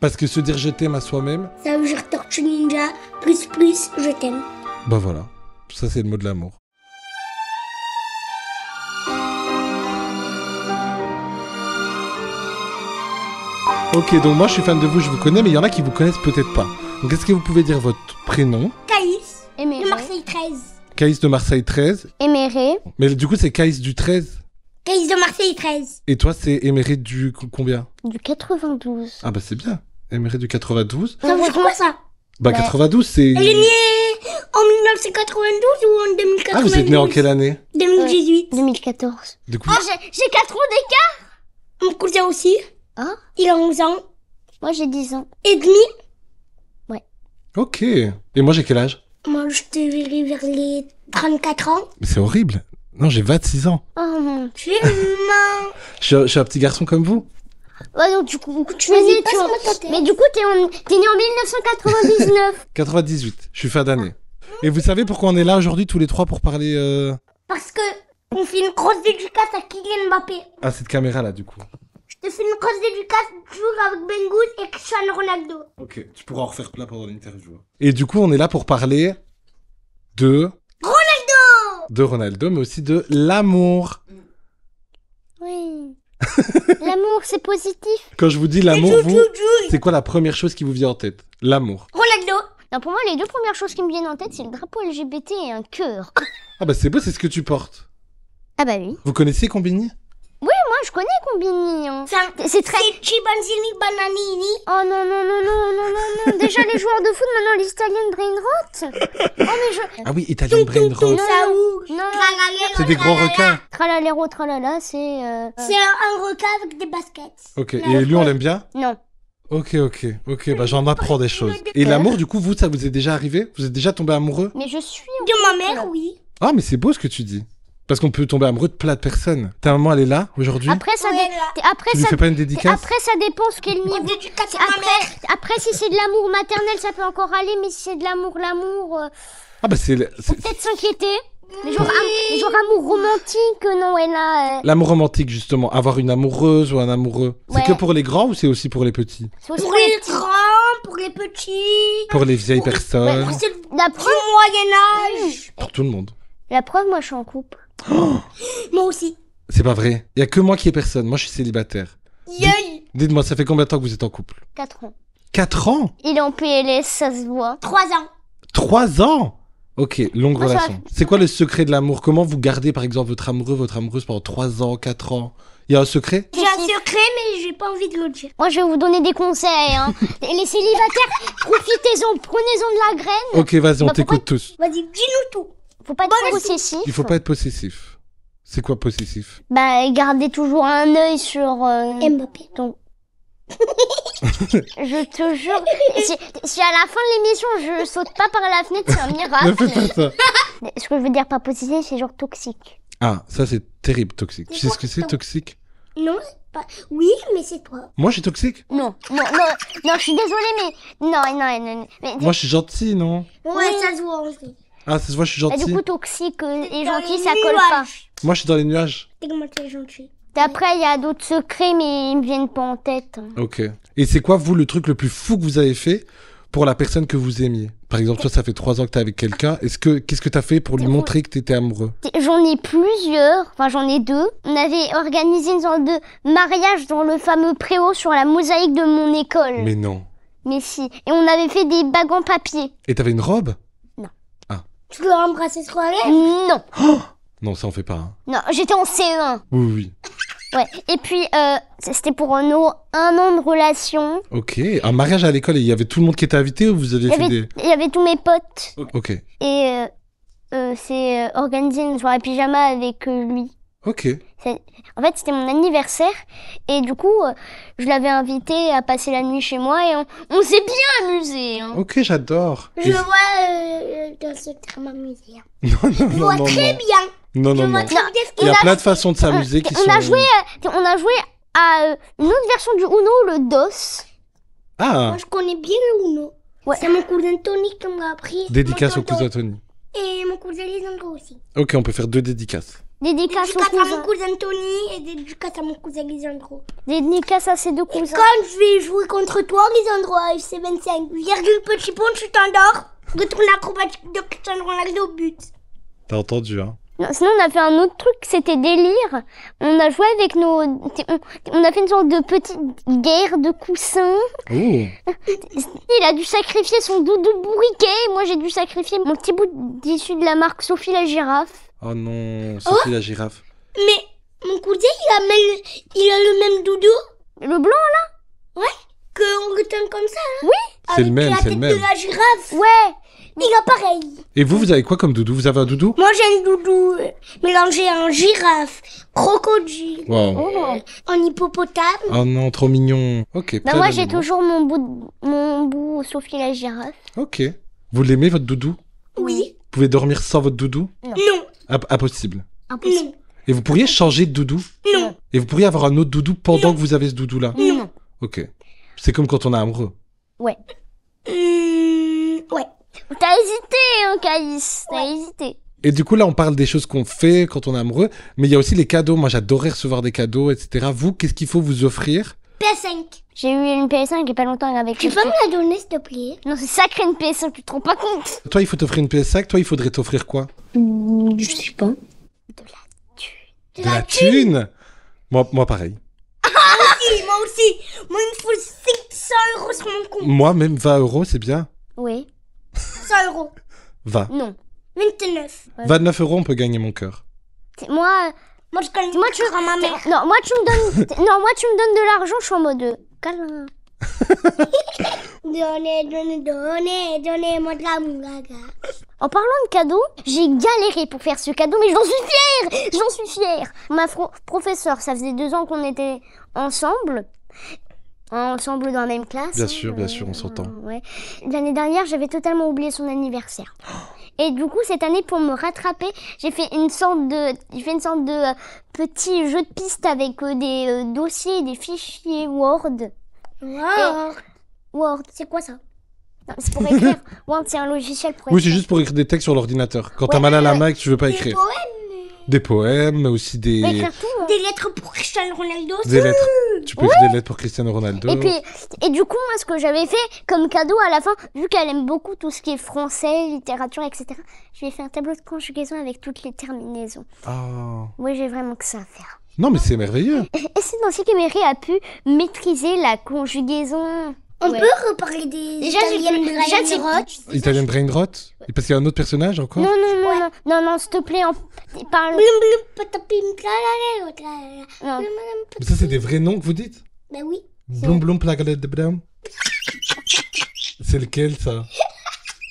Parce que se dire je t'aime à soi-même, Ça veut dire Tortue Ninja, plus, je t'aime. bah voilà. Ça, c'est le mot de l'amour. Ok, donc moi je suis fan de vous, je vous connais, mais il y en a qui vous connaissent peut-être pas. Donc est-ce que vous pouvez dire votre prénom? Caïs, Éméré. de Marseille 13. Caïs de Marseille 13. Éméré. Mais du coup, c'est Caïs du 13. Caïs de Marseille 13. Et toi, c'est Éméré du combien? Du 92. Ah bah c'est bien. Éméré du 92. Ça veut dire quoi ça? Bah Ouais. 92, c'est... Elle est née en 1992 ou en 2092? Ah, vous êtes né en quelle année? 2018. 2014. Du coup, J'ai 4 ans d'écart. Mon cousin aussi. Ah. Il a 11 ans Moi j'ai 10 ans. et demi. ok. Et moi, j'ai quel âge? Moi, je te verrai vers les 34 ans. Mais c'est horrible. Non, j'ai 26 ans. Oh mon. Tu es humain. Je suis un petit garçon comme vous. Ouais, donc du coup, tu Vas-y, es né, passe-moi ta tête. mais du coup, t'es né en 1999. 98. Je suis fin d'année. Et vous savez pourquoi on est là aujourd'hui tous les trois pour parler Parce que on fait une grosse dédicace à Kylian Mbappé. à cette caméra là du coup? Je te fais une grosse dédicace toujours avec Bengouz et Cristiano Ronaldo. Ok, tu pourras en refaire plein pendant l'interview. Et du coup, on est là pour parler de Ronaldo, mais aussi de l'amour. Oui. L'amour, c'est positif. Quand je vous dis l'amour, vous, c'est quoi la première chose qui vous vient en tête? L'amour. Ronaldo. Non, pour moi, les deux premières choses qui me viennent en tête, c'est le drapeau LGBT et un cœur. Ah bah c'est beau, c'est ce que tu portes. Ah bah oui. Vous connaissez Combini? Moi, je connais Combini. Hein. C'est très... C'est Cibanzini Bananini. Oh non, non, non, non, non, non, non. Déjà, les joueurs de foot, maintenant, les Italiens brain rot. Oh, mais je... Ah oui, Italian Brain Rot. Saoul. Non, C'est des grands requins. tralalero, tralala, c'est... C'est un requin avec des baskets. Ok, et lui on l'aime bien? Non. Ok, bah j'en apprends des choses. Et l'amour, du coup, vous, ça vous est déjà arrivé? Vous êtes déjà tombé amoureux? Mais je suis... De ma mère, oui. Ah, mais c'est beau ce que tu dis. Parce qu'on peut tomber amoureux de plein de personnes. Ta maman, elle est là, aujourd'hui? Après, ça... Ouais, Après, Tu lui ça... fais pas une dédicace? Après, ça dépend ce qu'est le niveau. Dédicace à ma mère. Après, si c'est de l'amour maternel, ça peut encore aller, mais si c'est de l'amour, Ah bah c'est... faut peut-être s'inquiéter. Mais genre, amour romantique, non, elle a... L'amour romantique, justement. Avoir une amoureuse ou un amoureux. Ouais. C'est que pour les grands ou c'est aussi pour les petits? c'est aussi Pour pour les les petits. grands, pour les petits. Pour les vieilles personnes? C'est La du preuve, Moyen-Âge. Pour tout le monde. moi, je suis en couple. Moi aussi. C'est pas vrai. Il y a que moi qui ai personne. Moi, je suis célibataire. Yay. Dites-moi, ça fait combien de temps que vous êtes en couple? 4 ans. 4 ans? Il est en PLS, ça se voit. 3 ans. 3 ans? Ok, longue Moi, ça relation. C'est quoi le secret de l'amour? Comment vous gardez, par exemple, votre amoureux, votre amoureuse pendant 3 ans, 4 ans? Il y a un secret? J'ai un secret, mais j'ai pas envie de le dire. Moi, je vais vous donner des conseils. Hein. Et les célibataires, profitez-en, prenez-en de la graine. Ok, vas-y, on Bah, t'écoute tous. Vas-y, dis-nous tout. Faut pas être possessif. Il faut pas être possessif. C'est quoi possessif? Bah, gardez toujours un œil sur... Mbappé. Je te jure, si à la fin de l'émission je saute pas par la fenêtre, c'est un Ne miracle. fais pas ça. Ce que je veux dire pas possessif, c'est genre toxique. Ah, ça c'est terrible, toxique. Tu sais quoi, ce que c'est, toxique? Non, c'est pas... Oui, mais c'est toi. Moi, je suis toxique? Non, je suis désolée, mais non. Mais, Moi, je suis gentil, non? Ouais, ça se voit en vrai. Ah, ça se voit, je suis bah, gentil. du coup, toxique et Dans gentil, les ça colle pas. nuages. Moi, je suis dans les nuages. T'es comment t'es gentil. Après, il y a d'autres secrets, mais ils me viennent pas en tête. Ok. Et c'est quoi, vous, le truc le plus fou que vous avez fait pour la personne que vous aimiez? Par exemple, toi, ça fait 3 ans que t'es avec quelqu'un. Qu'est-ce que t'as fait pour lui montrer que t'étais amoureux? J'en ai plusieurs, enfin j'en ai 2. On avait organisé une sorte de mariage dans le fameux préau sur la mosaïque de mon école. Mais non. Mais si. Et on avait fait des bagues en papier. Et t'avais une robe? Tu l'as embrassé sur la lèvre? Non. Non, ça on fait pas. Hein. Non, j'étais en CE1. Oui. Ouais. Et puis, c'était pour un an de relation. Ok. Un mariage à l'école, et il y avait tout le monde qui était invité ou vous aviez fait des... Il y avait tous mes potes. Ok. Et c'est organisé une soirée pyjama avec lui. Ok. En fait, c'était mon anniversaire. Et du coup, je l'avais invité à passer la nuit chez moi. Et on s'est bien amusé. Hein. Ok, j'adore. Je vois dans ce terme amusé. Non, non, Je non, vois non, très non. bien. Non, Je non, vois non. très bien ce Il qu'il y a a. plein de façons de s'amuser qui sont... On a joué à une autre version du Uno, le DOS. Ah, Moi, je connais bien le Uno. Ouais. C'est mon cousin Tony qui m'a appris. dédicace Mon au cousin tonton. Tony. Et mon cousin Lisandro aussi. Ok, on peut faire 2 dédicaces. Dédicace aux Dédicace à mon cousins. cousin Tony et dédicace à mon cousin Lisandro. Dédicace à ses deux cousins. Quand je vais jouer contre toi, Lisandro, à FC 25, virgule petit pont, tu t'endors. Retourne acrobatique de Cristiano Ronaldo au but. T'as entendu, hein? Non, sinon, on a fait un autre truc, c'était délire. On a joué avec nos... On a fait une sorte de petite guerre de coussins. Oh. Il a dû sacrifier son doudou bourriquet. Moi, j'ai dû sacrifier mon petit bout d'issue de la marque Sophie la girafe. Oh non, Sophie la girafe. Mais mon cousin, il a le même doudou Le blanc, qu'on retient comme ça. Hein, C'est le avec même, la c'est le tête même. de la girafe. ouais. Il a pareil. Et vous avez quoi comme doudou? Vous avez un doudou? Moi, j'ai un doudou mélangé en girafe, crocodile, Wow. Oh. en hippopotame. Oh non, trop mignon. Ok, Bah plein moi, j'ai d'animaux. toujours mon bout Sophie la girafe. Ok. Vous l'aimez, votre doudou? Oui. Vous pouvez dormir sans votre doudou? Non. Impossible. Impossible. Non. Et vous pourriez changer de doudou? Non. Et vous pourriez avoir un autre doudou pendant que vous avez ce doudou-là? Non. Ok. C'est comme quand on est amoureux. Ouais. Ouais. T'as hésité, hein, Caïs. T'as hésité. Et du coup, là, on parle des choses qu'on fait quand on est amoureux, mais il y a aussi les cadeaux. Moi, j'adorais recevoir des cadeaux, etc. Vous, qu'est-ce qu'il faut vous offrir? PS5. J'ai eu une PS5 il y a pas longtemps avec... Tu peux me la donner, s'il te plaît? Non, c'est sacré une PS5, tu te rends pas compte. Toi, il faut t'offrir une PS5. Toi, il faudrait t'offrir quoi? Je sais pas. De la thune. Moi, pareil. Oui, moi aussi. Moi, il me faut 500 euros sur mon compte. Moi, même 20 euros, c'est bien. Oui. 100 euros. 20. Non. 29. 29 euros, on peut gagner mon cœur. Moi, Moi, je connais moi tu à ma mère. Non, moi tu me donnes non, moi tu me donnes de l'argent, je suis en mode câlin. Donnez-moi de l'amour, gaga. En parlant de cadeaux, j'ai galéré pour faire ce cadeau, mais j'en suis fière. J'en suis fière. Ma professeure, ça faisait 2 ans qu'on était ensemble dans la même classe. Bien sûr, on s'entend. Ouais. L'année dernière, j'avais totalement oublié son anniversaire. Et du coup, cette année, pour me rattraper, j'ai fait une sorte de petit jeu de piste avec des dossiers, des fichiers Word. Wow. Word, C'est quoi ça? non, c'est pour écrire. Word, c'est un logiciel pour Oui, écrire. c'est juste pour écrire des textes sur l'ordinateur. Quand t'as Ouais, mal à la ouais. main et que tu veux pas Des écrire. poèmes. Des poèmes, mais aussi des... Pour écrire tout. Des lettres pour Cristiano Ronaldo. Des lettres. Tu peux écrire des lettres pour Cristiano Ronaldo. Et du coup, moi, ce que j'avais fait comme cadeau à la fin, vu qu'elle aime beaucoup tout ce qui est français, littérature, etc., je lui ai fait un tableau de conjugaison avec toutes les terminaisons. Ah. Oui, j'ai vraiment que ça à faire. Non, mais c'est merveilleux. Et c'est ainsi qu'Emery a pu maîtriser la conjugaison. On Ouais. peut reparler des Déjà, Italiennes de déjà, Ryan c'est- Roth. Italian Brain Rot. Et parce qu'il y a un autre personnage encore. Non, s'il te plaît, parle. Blum blum patapim tlalala tlalala. Non. Blum, blum, Mais ça, c'est des vrais noms que vous dites? Ben oui. Blum blum plagalette de blam. C'est lequel, ça?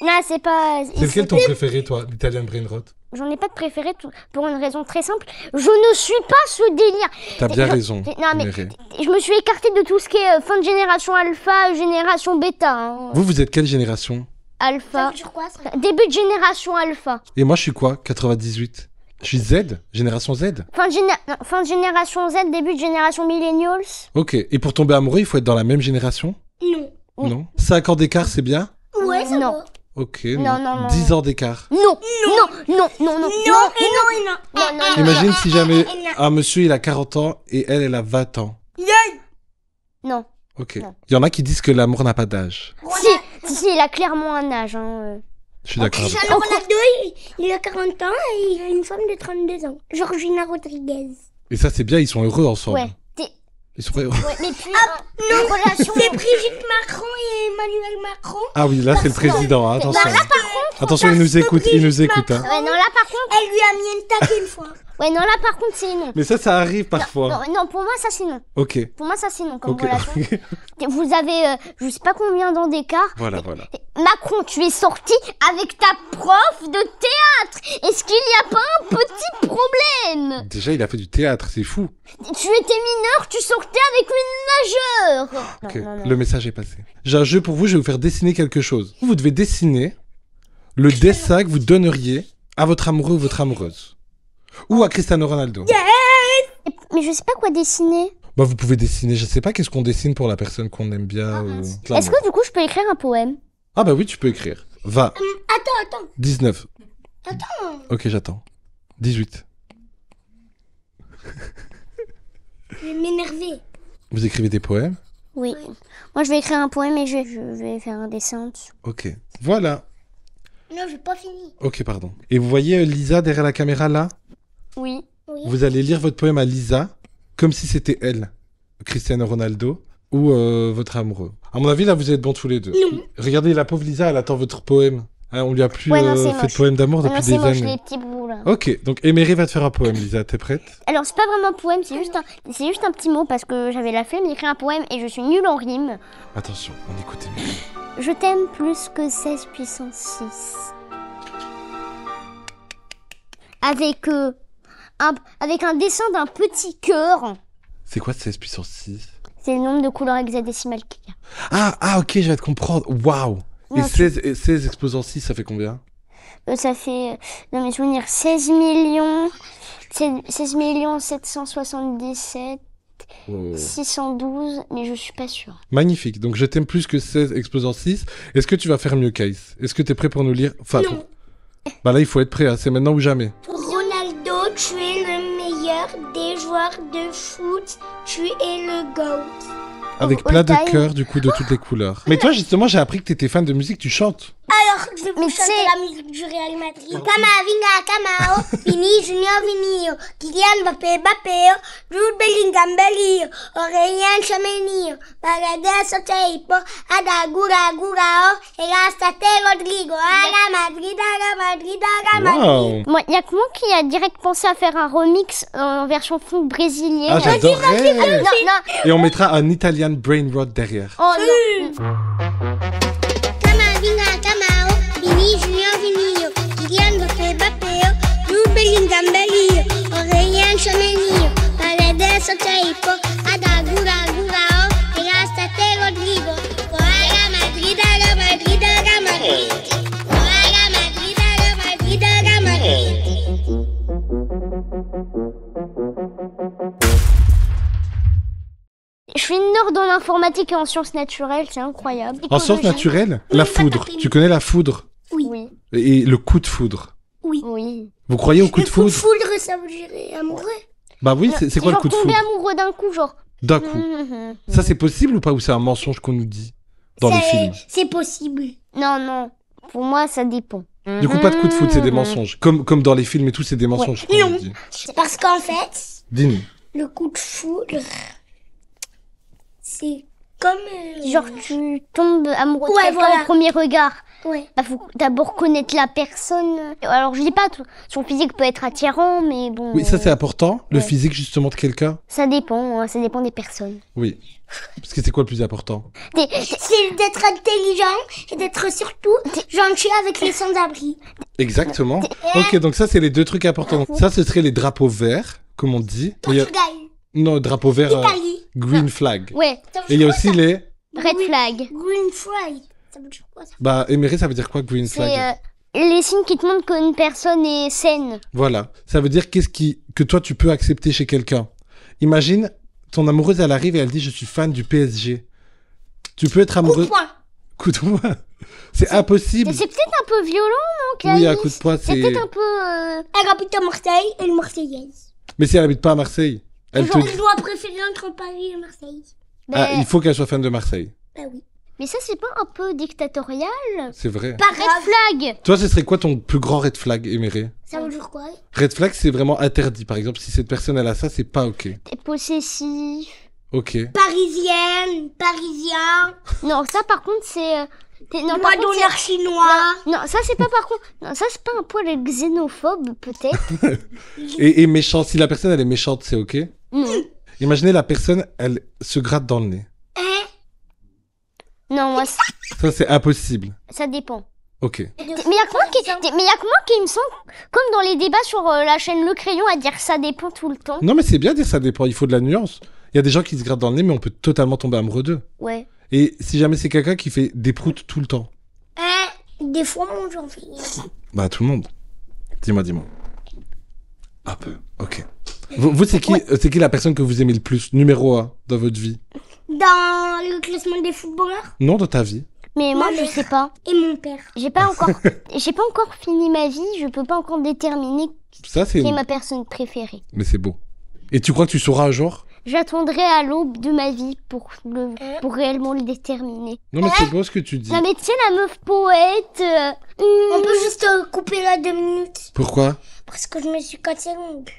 Non, c'est pas. C'est lequel ton préféré, toi, l'Italian Brain Rot? J'en ai pas de préféré pour une raison très simple. Je ne suis pas ce délire. T'as bien Je- raison. Non, mais Méré. je me suis écartée de tout ce qui est fin de génération alpha, génération bêta. Hein. Vous êtes quelle génération? Ça Alpha. veut dire quoi ça? Début de génération alpha. Et moi, je suis quoi? 98. Je suis Z? Génération Z? Fin de génération Z, début de génération millennials. Ok. Et pour tomber amoureux, il faut être dans la même génération? Non. Oui. Non? 5 ans d'écart, c'est bien? Ouais, ça Non. va. Ok. Non. 10 ans d'écart. Non, non. Non et non. Non. Imagine si jamais non. un monsieur, il a 40 ans et elle a 20 ans. Non. Ok. Non. Il y en a qui disent que l'amour n'a pas d'âge. Si, il a clairement un âge. Hein. Je suis d'accord avec toi. Cristiano Ronaldo, il a 40 ans et il a une femme de 32 ans. Georgina Rodriguez. Et ça, c'est bien, ils sont heureux ensemble. Ouais. Ils sont heureux. Ouais, mais puis, une relation. C'est Brigitte Macron et Emmanuel Macron. Ah oui, là, c'est le président, hein, attention. Attention, il nous écoute, Hein. Ouais, non, là, par contre. Elle lui a mis une taque une fois. Ouais, non, là, par contre, c'est non. Mais ça arrive parfois. Non, pour moi, ça, c'est non. Ok. Pour moi, ça, c'est non comme Ok. relation. Vous avez, je sais pas combien d'ans d'écart. Voilà. Macron, tu es sorti avec ta prof de théâtre. Est-ce qu'il n'y a pas un petit problème? Déjà, il a fait du théâtre, c'est fou. Tu étais mineur, tu sortais avec une majeure. Ok, Non. le message est passé. J'ai un jeu pour vous, je vais vous faire dessiner quelque chose. Vous devez dessiner le dessin que vous donneriez à votre amoureux ou votre amoureuse. Ou à Cristiano Ronaldo. Mais je sais pas quoi dessiner. Bah, vous pouvez dessiner, je sais pas, qu'est-ce qu'on dessine pour la personne qu'on aime bien. Est-ce que du coup, je peux écrire un poème? Ah bah oui, tu peux écrire. 20, Attends. 19. Attends. Ok, j'attends. 18. Je vais m'énerver. Vous écrivez des poèmes? Oui. Moi, je vais écrire un poème et je vais faire un dessin dessus. Ok. Voilà. Non, j'ai pas fini. Ok, pardon. Et vous voyez Lisa derrière la caméra là? Oui. Oui. Vous allez lire votre poème à Lisa comme si c'était elle, Cristiano Ronaldo, ou votre amoureux. À mon avis, là, vous êtes bons tous les deux. Non. Regardez, la pauvre Lisa, elle attend votre poème. Hein, on lui a plus Ouais, non, c'est fait de moche. poème d'amour depuis Non, des c'est moche, années. les petits bouts là. Ok, donc Éméré va te faire un poème, Lisa. T'es prête? Alors, c'est pas vraiment un poème, c'est juste un petit mot parce que j'avais la flemme d'écrire un poème et je suis nulle en rime. Attention, on écoute Éméré. Je t'aime plus que 16 puissance 6. Avec un dessin d'un petit cœur. C'est quoi 16 puissance 6? C'est le nombre de couleurs hexadécimales qu'il y a. Ah, ok, je vais te comprendre. Waouh! Et Non, 16 exposant 6, ça fait combien? Ça fait, dans mes souvenirs, 16 millions 777 Wow. 612, mais je suis pas sûre. Magnifique. Donc, je t'aime plus que 16 exposant 6. Est-ce que tu vas faire mieux, Caïs? Est-ce que t'es prêt pour nous lire? Enfin, Non. Bah là, il faut être prêt. Hein. C'est maintenant ou jamais. Ronaldo, tu es le meilleur des joueurs de foot. Tu es le GOAT. Avec All plein de time. cœurs, du coup, de toutes les couleurs. Mais toi, justement, j'ai appris que t'étais fan de musique. Tu chantes. Alors, je vais Mais vous tu chanter sais- la musique du Real Madrid. Camavinga, Camao, Vini, Junior, Vini, Kylian Mbappé, Mbappé, Jude Bellingham, Belly, Aurélien Tchouameni, Paredes, Oteipo, Ada, Gura, Gurao, Erastate, Rodrigo, Aga Madrid, Aga Madrid, Aga Madrid. Waouh! Moi, il y a que moi qui a direct pensé à faire un remix en version funk brésilienne. Ah, j'adorerais! non, non, Et on mettra un Italian brain rot derrière. oh non. Camavinga, Camao, Vini, Junior, Vini, Kylian Mbappé, Mbappé, Jude Bellingham, Belly, Aurélien Tchouameni, Paredes, Oteipo, Ada, Gura, Gurao, Erastate, Rodrigo, Aga Madrid, Aga Madrid, Aga Madrid. Aga Madrid, Aga Madrid, Aga Madrid. Je suis une nerd en informatique et en sciences naturelles, c'est incroyable. En sciences Écologie. naturelles, la foudre. Tu connais la foudre? Oui. Et le coup de foudre. Oui. Vous croyez au coup de Le coup de foudre? foudre, ça veut dire amoureux. Bah oui, c'est quoi le genre coup de tomber foudre? amoureux d'un coup, genre. D'un coup. Ça, c'est possible ou pas? Ou c'est un mensonge qu'on nous dit dans les films? C'est possible. Non, non. Pour moi, ça dépend. Du coup, pas de coup de foudre, c'est des mensonges. Comme dans les films et tout, c'est des mensonges qu'on Non. nous dit. C'est parce qu'en fait, Dis-nous. le coup de foudre, c'est comme... Genre, tu tombes amoureux de Ouais, quelqu'un voilà. au premier regard. Ouais. Bah, faut d'abord connaître la personne. Alors, je dis pas, son physique peut être attirant, mais bon. Oui, ça c'est important. Le Ouais. physique justement de quelqu'un. Ça dépend, hein, ça dépend des personnes. Oui. Parce que c'est quoi le plus important? C'est d'être intelligent et d'être surtout gentil avec les sans-abri. Exactement. Ok, donc ça c'est les deux trucs importants. Ça ce serait les drapeaux verts, comme on dit. Et il y a- Portugal, Non, drapeau vert, Italie. green flag. Ouais, Ça veut Et il y a dire aussi quoi, ça? les... red Oui. flag. Green flag. Ça veut dire quoi ça? Bah, éméré, ça veut dire quoi, green C'est flag? les signes qui te montrent qu'une personne est saine. Voilà. Ça veut dire que toi tu peux accepter chez quelqu'un. Imagine, ton amoureuse elle arrive et elle dit je suis fan du PSG. Tu peux être Coup de amoureux... poing. Coup de poing. C'est impossible. C'est peut-être un peu violent, non, Clarisse? Oui, un coup de poing, C'est c'est... peut-être un peu... Elle habite à Marseille et le Marseillaise. Mais si elle habite pas à Marseille, elle te... Elle doit préférer entre Paris et Marseille. Ah, ben, il faut qu'elle soit fan de Marseille. Bah oui. Mais ça, c'est pas un peu dictatorial? C'est vrai. Pas Red grave. flag. Toi, ce serait quoi ton plus grand red flag, éméré? Ça veut dire quoi? Red flag, c'est vraiment interdit. Par exemple, si cette personne elle a ça, c'est pas ok. T'es possessif. Ok. Parisienne, parisien, Non, ça, par contre, c'est... Non, doigt par contre, d'honneur chinois. non, ça, c'est pas par contre... Non, ça, c'est pas un poil xénophobe, peut-être. Et méchant, si la personne elle est méchante, c'est ok. Non. Imaginez la personne, elle se gratte dans le nez. Hein? Non, moi, Ça, c'est impossible. ça dépend. Ok. Mais il y a que moi qui me sent comme dans les débats sur la chaîne Le Crayon à dire ça dépend tout le temps. Non, mais c'est bien de dire ça dépend. Il faut de la nuance. Il y a des gens qui se grattent dans le nez, mais on peut totalement tomber amoureux d'eux. Ouais. Et si jamais c'est quelqu'un qui fait des proutes tout le temps, Hein? Des fois, mon j'en fais. bah tout le monde. Dis-moi. Un peu. Ok. Vous c'est qui la personne que vous aimez le plus, numéro 1 dans votre vie? Dans le classement des footballeurs. Non, dans ta vie. Mais moi, Ma je mère. sais pas. Et mon père. J'ai pas encore fini ma vie. Je peux pas encore déterminer Ça, c'est... qui est ma personne préférée. Mais c'est beau. Et tu crois que tu sauras un jour? J'attendrai à l'aube de ma vie pour réellement le déterminer. Non, mais c'est beau ce que tu dis. Non mais tu sais, la meuf poète... On peut juste couper là 2 minutes. Pourquoi? Parce que je me suis cassé l'ongle.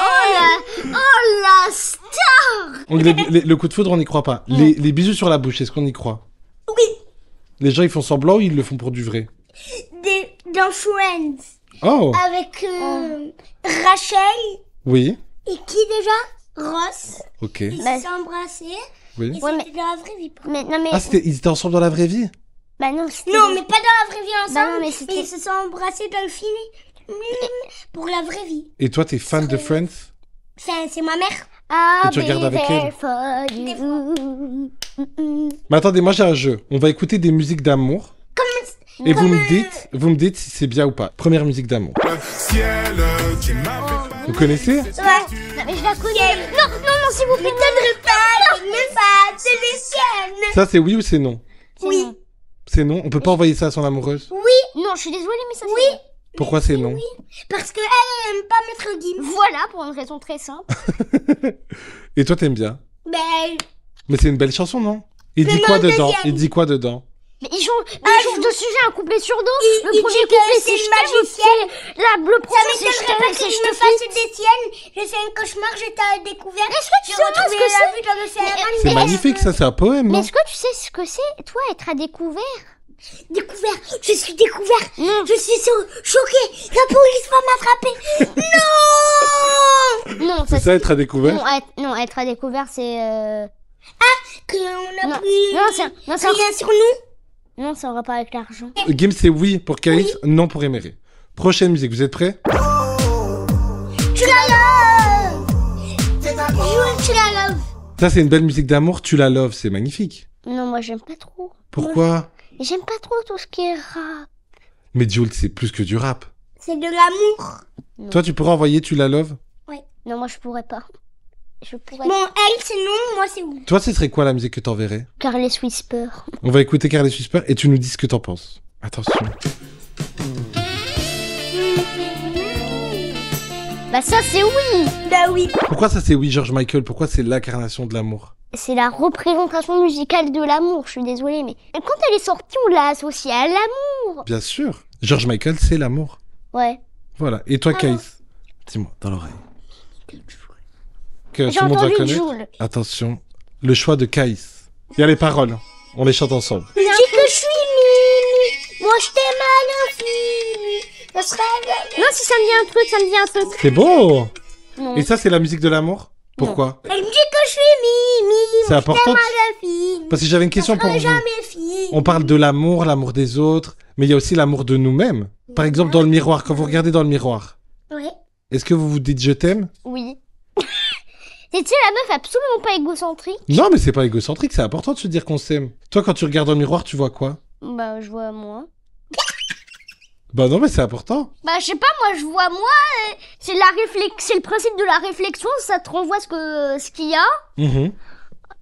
Oh la star! Donc, le coup de foudre, on n'y croit pas. Les bisous sur la bouche, est-ce qu'on y croit? Oui. Les gens, ils font semblant ou ils le font pour du vrai? Dans Friends. Oh! Avec Rachel. Oui. Et qui déjà? Ross. Ok. Ils se sont embrassés. Oui. Et c'était dans la vraie vie. Mais, non mais... Ah, ils étaient ensemble dans la vraie vie? Bah non, c'était... Non, mais pas dans la vraie vie ensemble. Bah non, mais mais c'était... ils se sont embrassés dans le film. Pour la vraie vie. Et toi, t'es fan de Friends? C'est ma mère. Ah, tu regardes avec elle. for you. Mais attendez, moi j'ai un jeu. On va écouter des musiques d'amour. Et vous me dites si c'est bien ou pas. Première musique d'amour. Vous connaissez? Ouais. Non mais je la connais. Non, s'il vous plaît. C'est les siennes. Ça, c'est oui ou c'est non? Oui. C'est non? On peut pas envoyer ça à son amoureuse? Non, je suis désolée, mais ça c'est... Oui. Pourquoi c'est non? Parce que elle aime pas mettre Gims. Voilà, pour une raison très simple. Et toi, t'aimes bien? Ben, Mais c'est une belle chanson, non? Il dit Mais quoi non, dedans? deuxième. Il dit quoi dedans? Mais ils changent de sujet un couplet sur deux. Il Le dit premier que couplet, c'est c'est je une t'aime, magicienne. le ça premier, c'est je m'étonnerait t'aime, pas c'est que je je te me fasse quitte. des siennes. J'ai fait un cauchemar, j'étais à découvert. Est-ce que tu J'ai sais, toi, retrouvé ce que la c'est? vue dans le CRM. C'est magnifique, ça, c'est un poème, Mais non? est-ce que tu sais ce que c'est, toi, être à découvert? Découvert. Je suis découvert. Non. Je suis choquée. La police va m'attraper. Non. Non, C'est ça, être à découvert? Non, être à découvert, c'est... Qu'on a Non, pris non, c'est rien sur nous. Non, ça aura pas avec l'argent. Gims, c'est oui pour Kaïs, non pour Éméré. Prochaine musique, vous êtes prêts? Tu la loves. Tu la loves. Ça, c'est une belle musique d'amour, tu la loves, c'est magnifique. Non, moi, j'aime pas trop. Pourquoi? J'aime pas trop tout ce qui est rap. Mais Jules, c'est plus que du rap. C'est de l'amour. Toi, tu pourrais envoyer tu la loves? Non, moi, je pourrais pas. Je pourrais Bon, elle, c'est non. Moi, c'est oui. Toi, ce serait quoi la musique que t'enverrais? Carles Whisper. On va écouter Carles Whisper et tu nous dis ce que t'en penses. Attention. Bah ça, c'est oui. Bah oui. Pourquoi ça c'est oui, George Michael? Pourquoi c'est l'incarnation de l'amour? C'est la représentation musicale de l'amour, je suis désolée, mais quand elle est sortie, on l'a associée à l'amour. Bien sûr. George Michael, c'est l'amour. Ouais. Voilà. Et toi, Kaïs? Dis-moi, dans l'oreille. Que J'ai tout le monde va entendu connaître. Jules. Attention. Le choix de Kaïs. Il y a les paroles. On les chante ensemble. Je dis que je suis Mimi. Moi, je t'aime à l'infini. Ça serait... Non, si ça me dit un truc, ça me dit un truc. C'est beau. Non. Et ça, c'est la musique de l'amour? Pourquoi? Elle me dit que je suis Mimi. C'est important. l'infini. Parce que j'avais une question pour vous. jamais fini. On parle de l'amour des autres, mais il y a aussi l'amour de nous-mêmes. Par exemple, dans le miroir, quand vous regardez dans le miroir, Ouais. est-ce que vous vous dites je t'aime? Oui. Et tu sais, la meuf absolument pas égocentrique. Non, mais c'est pas égocentrique, c'est important de se dire qu'on s'aime. Toi, quand tu regardes dans le miroir, tu vois quoi? Bah, je vois moi. Bah non, mais c'est important. Bah, je sais pas, moi, je vois moi. C'est c'est le principe de la réflexion, ça te renvoie ce qu'il y a. Mhm.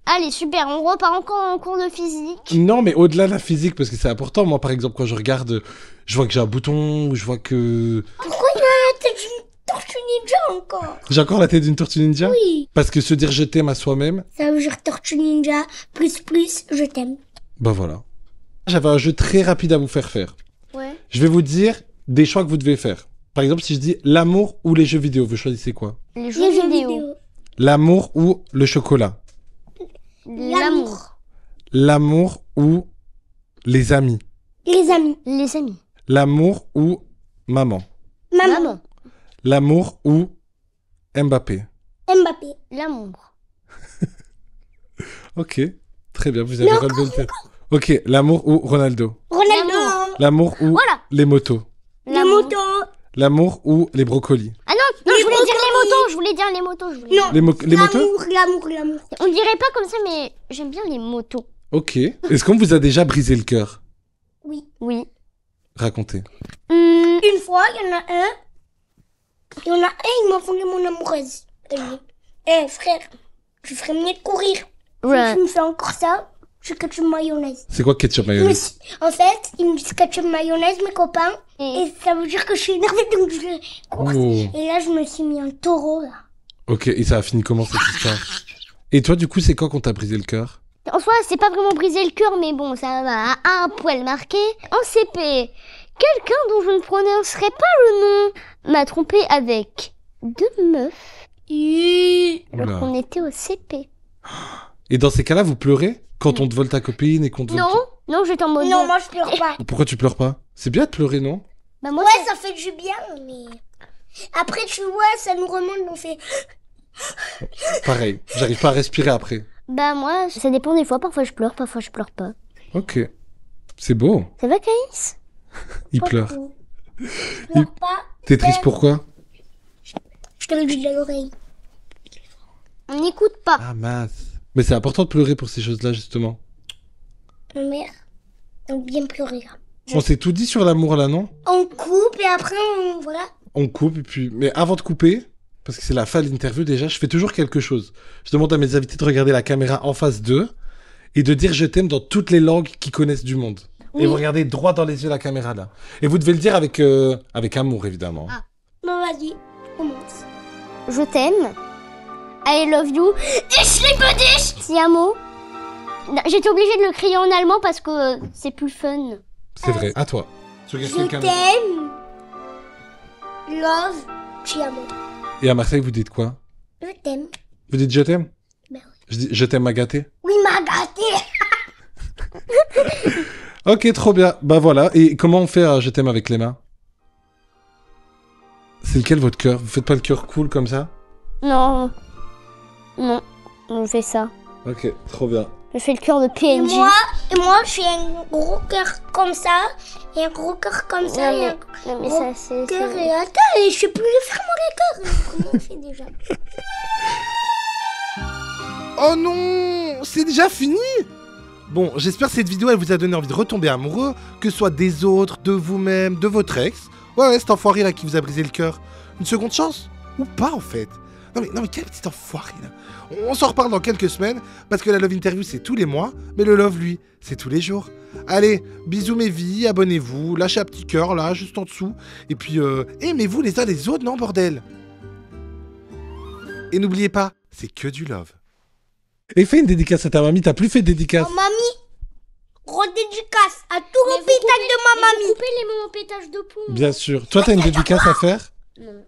Allez, super, on repart encore en cours de physique. Non, mais au-delà de la physique, parce que c'est important. Moi, par exemple, quand je regarde, je vois que j'ai un bouton, ou je vois que... Pourquoi il y a la tête d'une tortue ninja encore? J'ai encore la tête d'une tortue ninja? Oui. Parce que se dire je t'aime à soi-même, Ça veut dire tortue ninja, plus, je t'aime. bah voilà. J'avais un jeu très rapide à vous faire. Ouais. Je vais vous dire des choix que vous devez faire. Par exemple, si je dis l'amour ou les jeux vidéo, vous choisissez quoi? Les jeux vidéo. L'amour ou le chocolat? L'amour. L'amour ou les amis? Les amis. Les amis. L'amour ou maman? Maman. L'amour ou Mbappé? Mbappé. L'amour. Ok, très bien, vous avez relevé le tête. Ok, l'amour ou Ronaldo? Ronaldo. L'amour ou Voilà. les motos? Les motos. L'amour ou les brocolis? Ah non, je voulais dire les motos, je voulais dire les motos. Non. Les motos? L'amour. On dirait pas comme ça, mais j'aime bien les motos. Ok. Est-ce qu'on vous a déjà brisé le cœur? Oui. Racontez. Une fois, il y en a un, il m'a volé mon amoureuse. Elle dit, frère, tu ferais mieux de courir. Ouais. Tu me fais encore ça, Je ketchup mayonnaise. C'est quoi ketchup mayonnaise? En fait, ils me disent ketchup mayonnaise, mes copains. Et ça veut dire que je suis énervée, donc je les course. Oh. Et là, je me suis mis un taureau, là. Ok, et ça a fini comment cette histoire? Et toi, du coup, c'est quand qu'on t'a brisé le cœur? En soi, c'est pas vraiment brisé le cœur, mais bon, ça m'a un poil marqué. En CP, quelqu'un dont je ne prononcerai pas le nom m'a trompé avec 2 meufs. Alors Oula. qu'on était au CP. Et dans ces cas-là, vous pleurez? Quand on te vole ta copine et qu'on te vole... Non, j'étais en mode... Non, moi, je pleure pas. Pourquoi tu pleures pas? C'est bien de pleurer, non? Bah moi, Ouais, ça fait du bien, mais... Après, tu vois, ça nous remonte, on fait... Pareil, j'arrive pas à respirer après. Bah moi, ça dépend des fois. Parfois je pleure, parfois je pleure pas. Ok. C'est beau. Ça va, Caïs? Il pleure. Je pleure pas. T'es triste pourquoi? Je te le dis de l'oreille. On n'écoute pas. Ah mince. Mais c'est important de pleurer pour ces choses-là, justement. Ma mère, on bien pleurer, là. On s'est tout dit sur l'amour, là, non? On coupe et après, on... Voilà. On coupe, et puis... Mais avant de couper, parce que c'est la fin de l'interview déjà, je fais toujours quelque chose. Je demande à mes invités de regarder la caméra en face d'eux et de dire « je t'aime » dans toutes les langues qu'ils connaissent du monde. Oui. Et vous regardez droit dans les yeux la caméra, là. Et vous devez le dire avec amour, évidemment. Ah. Bon, vas-y, commence. Je t'aime. I love you. Ich liebe dich. Ti amo. J'étais obligée de le crier en allemand parce que c'est plus fun. C'est vrai. À toi. Tu regardes Je quelle caméra? t'aime. Love, ti amo. Et à Marseille, vous dites quoi? Je t'aime. Vous dites « je t'aime » Ben oui. Je dis « je t'aime, ma gâtée ». Oui, ma gâtée. Ok, trop bien. Bah voilà. Et comment on fait je t'aime avec les mains? C'est lequel votre cœur? Vous faites pas le cœur cool comme ça? Non. Non. On fait ça. Ok, trop bien. Je fais le cœur de Et PNJ. moi, je fais un gros cœur comme ça, et un gros cœur comme ça, et un Non, mais gros ça, c'est... cœur, et attends, et je sais plus le faire, moi, les cœurs. Comment on fait déjà? Oh non, c'est déjà fini. Bon, j'espère que cette vidéo, elle vous a donné envie de retomber amoureux, que ce soit des autres, de vous-même, de votre ex. Ouais, cet enfoiré là qui vous a brisé le cœur. Une seconde chance? Ou pas en fait? Non mais quel petit enfoiré là. On s'en reparle dans quelques semaines, parce que la Love Interview c'est tous les mois, mais le Love lui, c'est tous les jours. Allez, bisous mes vies, abonnez-vous, lâchez un petit cœur là, juste en dessous. Et puis, aimez-vous les uns les autres, non bordel? Et n'oubliez pas, c'est que du love. Et fais une dédicace à ta mamie, t'as plus fait de dédicace. Oh, mamie, redédicace à tout l'hôpital de ma mamie. Coupez les moments pétage de plomb. Bien sûr. Toi, t'as une dédicace à faire? Non.